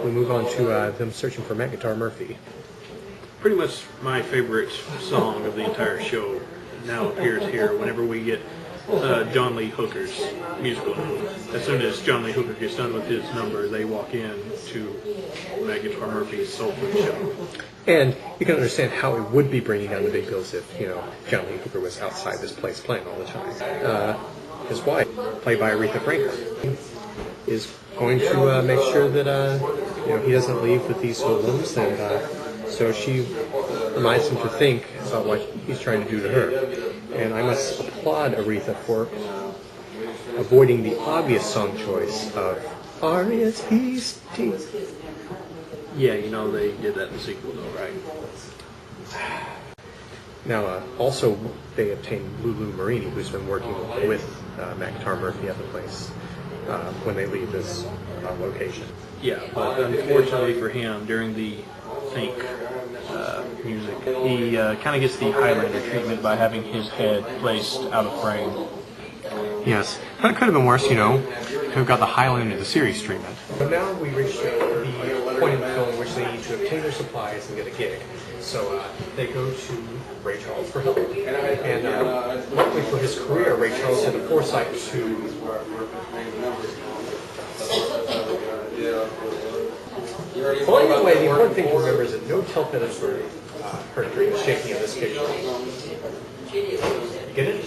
We move on to them searching for Matt Guitar Murphy. Pretty much my favorite song of the entire show now appears here whenever we get John Lee Hooker's musical number. As soon as John Lee Hooker gets done with his number, they walk in to Matt Guitar Murphy's Soul Food show. And you can understand how it would be bringing down the big bills if, John Lee Hooker was outside this place playing all the time. His wife, played by Aretha Franklin, is going to make sure that he doesn't leave with these hoodlums, and so she reminds him to think about what he's trying to do to her. And I must applaud Aretha for avoiding the obvious song choice of R.E.S.P.C.T. Yeah, they did that in the sequel, though, right? Now, also, they obtained Lulu Marini, who's been working with Matt Guitar Murphy at the place when they leave this location. Yeah, but unfortunately for him, during the Think music, he kind of gets the Highlander treatment by having his head placed out of frame. Yes, that could have been worse, who got the Highlander the series treatment. But now we reach the point in the film in which they need to obtain their supplies and get a gig. So they go to Ray Charles for help. And luckily for his career, Ray Charles had the foresight to... Well, anyway, the important thing to remember is that no tail feathers were heard during the shaking of this picture. You get it?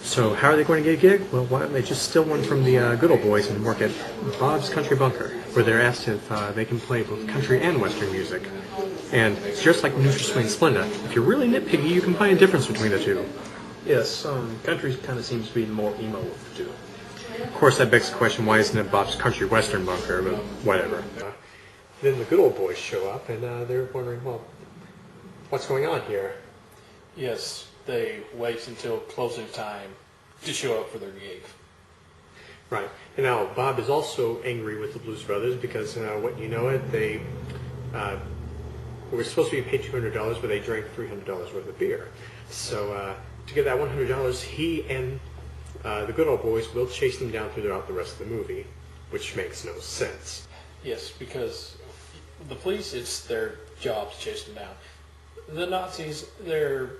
So how are they going to get a gig? Well, why don't they just steal one from the good old boys and work at Bob's Country Bunker, where they're asked if they can play both country and western music. And just like NutraSwing and Splenda, if you're really nitpicky, you can find a difference between the two. Yes, country kind of seems to be the more emo of the two. Of course, that begs the question, why isn't it Bob's Country Western Bunker, but whatever. Then the good old boys show up, and they're wondering, well, what's going on here? Yes, they wait until closing time to show up for their gig. Right. And now Bob is also angry with the Blues Brothers because, what you know it, they were supposed to be paid $200, but they drank $300 worth of beer. So to get that $100, he and the good old boys will chase them down throughout the rest of the movie, which makes no sense. Yes, because the police, it's their job to chase them down. The Nazis, they're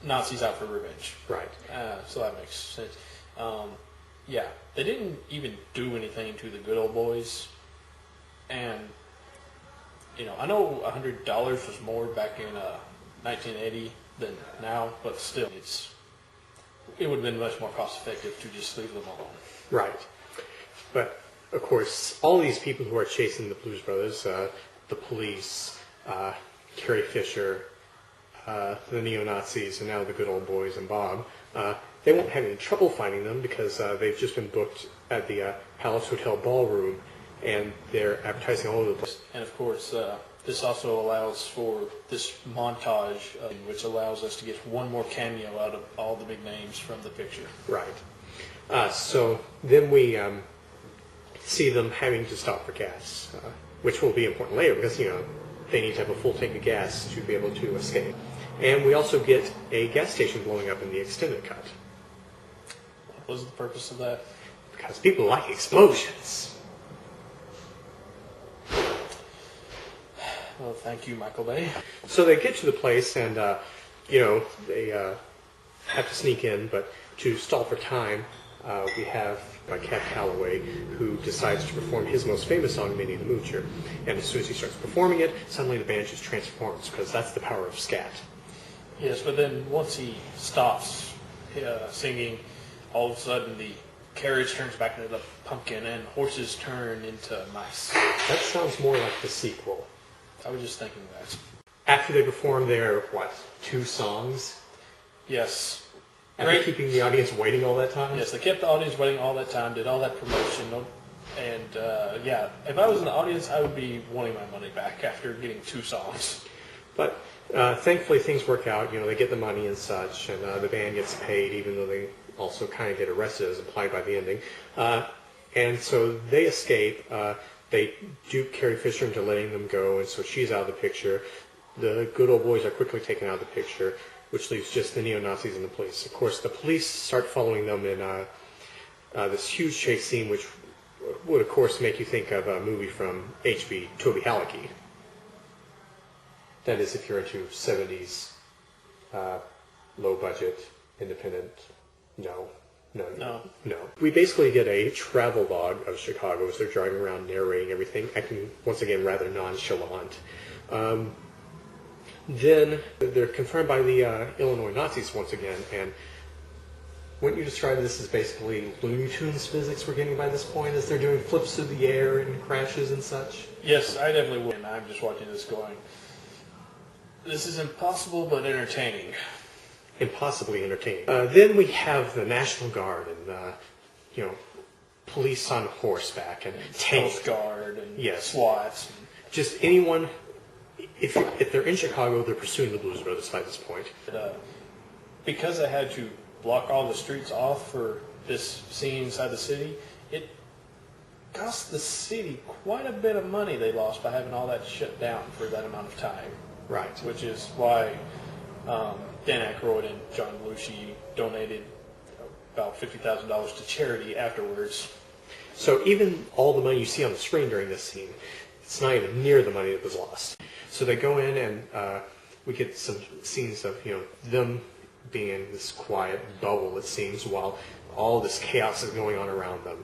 Nazis out for revenge. Right. So that makes sense. Yeah, they didn't even do anything to the good old boys. And, I know $100 was more back in 1980 than now, but still, it would have been much more cost effective to just leave them alone. Right. But, of course, all these people who are chasing the Blues Brothers, the police, Carrie Fisher, the neo-Nazis, and now the good old boys and Bob, they won't have any trouble finding them because they've just been booked at the Palace Hotel Ballroom, and they're advertising all over the place. And of course, this also allows for this montage, which allows us to get one more cameo out of all the big names from the picture. Right. So then we see them having to stop for gas, which will be important later because, they need to have a full tank of gas to be able to escape. And we also get a gas station blowing up in the extended cut. What was the purpose of that? Because people like explosions. Well, thank you, Michael Bay. So they get to the place and, they have to sneak in, but to stall for time, we have Cab Calloway, who decides to perform his most famous song, Minnie the Moocher. And as soon as he starts performing it, suddenly the band just transforms, because that's the power of scat. Yes, but then once he stops singing, all of a sudden the carriage turns back into the pumpkin and horses turn into mice. That sounds more like the sequel. I was just thinking that. After they perform their, 2 songs? Yes. After keeping the audience waiting all that time? Yes, they kept the audience waiting all that time, did all that promotion, and if I was in the audience, I would be wanting my money back after getting 2 songs. But thankfully things work out, they get the money and such, and the band gets paid, even though they also kind of get arrested as implied by the ending. And so they escape. They dupe Carrie Fisher into letting them go, and so she's out of the picture. The good old boys are quickly taken out of the picture, which leaves just the neo-Nazis and the police. Of course, the police start following them in this huge chase scene, which would of course make you think of a movie from H.B. Toby Hallecky. That is, if you're into 70s, low budget, independent, no. We basically get a travel log of Chicago as they're driving around narrating everything, acting once again rather nonchalant. Then they're confirmed by the Illinois Nazis once again, and wouldn't you describe this as basically Looney Tunes physics we're getting by this point, as they're doing flips through the air and crashes and such? Yes, I definitely would. And I'm just watching this going, this is impossible but entertaining. Impossibly entertaining. Then we have the National Guard and, police on horseback and tanks. Coast Guard and yes. SWATs. Just anyone, if they're in Chicago, they're pursuing the Blues Brothers by this point. Because I had to block all the streets off for this scene inside the city, it cost the city quite a bit of money they lost by having all that shut down for that amount of time. Right. Which is why Dan Aykroyd and John Belushi donated about $50,000 to charity afterwards. So even all the money you see on the screen during this scene, it's not even near the money that was lost. So they go in and we get some scenes of them being in this quiet bubble, it seems, while all this chaos is going on around them.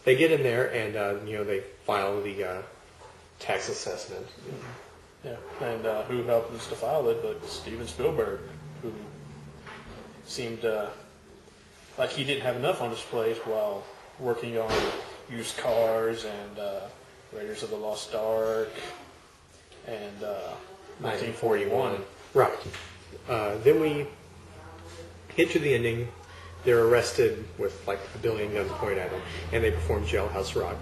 They get in there and they file the tax assessment. Yeah, and who helped us to file it but Steven Spielberg, who seemed like he didn't have enough on his plate while working on used cars and Raiders of the Lost Ark and 1941. Right. Then we get to the ending. They're arrested with like a billion guns pointed at them, and they perform Jailhouse Rock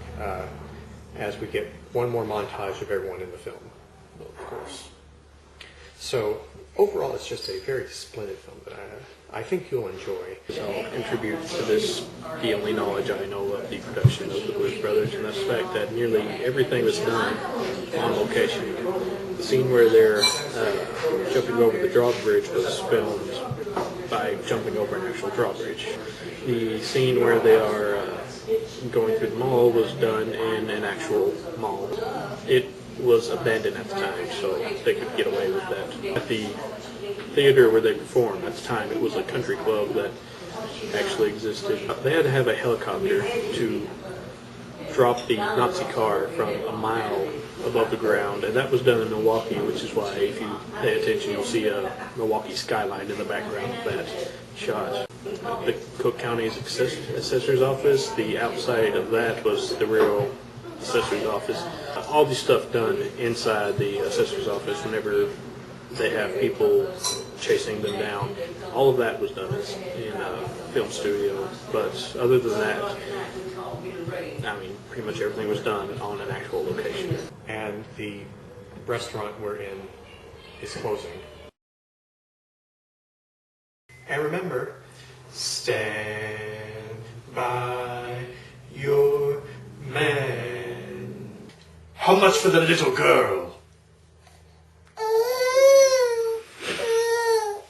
as we get one more montage of everyone in the film. Well, of course. So overall, it's just a very splendid film that I think you'll enjoy. So I'll contribute to this the only knowledge I know of the production of the Blues Brothers, and that's the fact that nearly everything was done on location. The scene where they're jumping over the drawbridge was filmed by jumping over an actual drawbridge. The scene where they are going through the mall was done in an actual mall. It was abandoned at the time, so they could get away with that. At the theater where they performed at the time, it was a country club that actually existed. They had to have a helicopter to drop the Nazi car from a mile above the ground, and that was done in Milwaukee, which is why if you pay attention you'll see a Milwaukee skyline in the background of that shot. The Cook County's assessor's office, the outside of that was the real assessor's office. All this stuff done inside the assessor's office whenever they have people chasing them down. All of that was done in a film studio, but other than that, I mean, pretty much everything was done on an actual location. And the restaurant we're in is closing. And remember, stand by your man. How much for the little girl?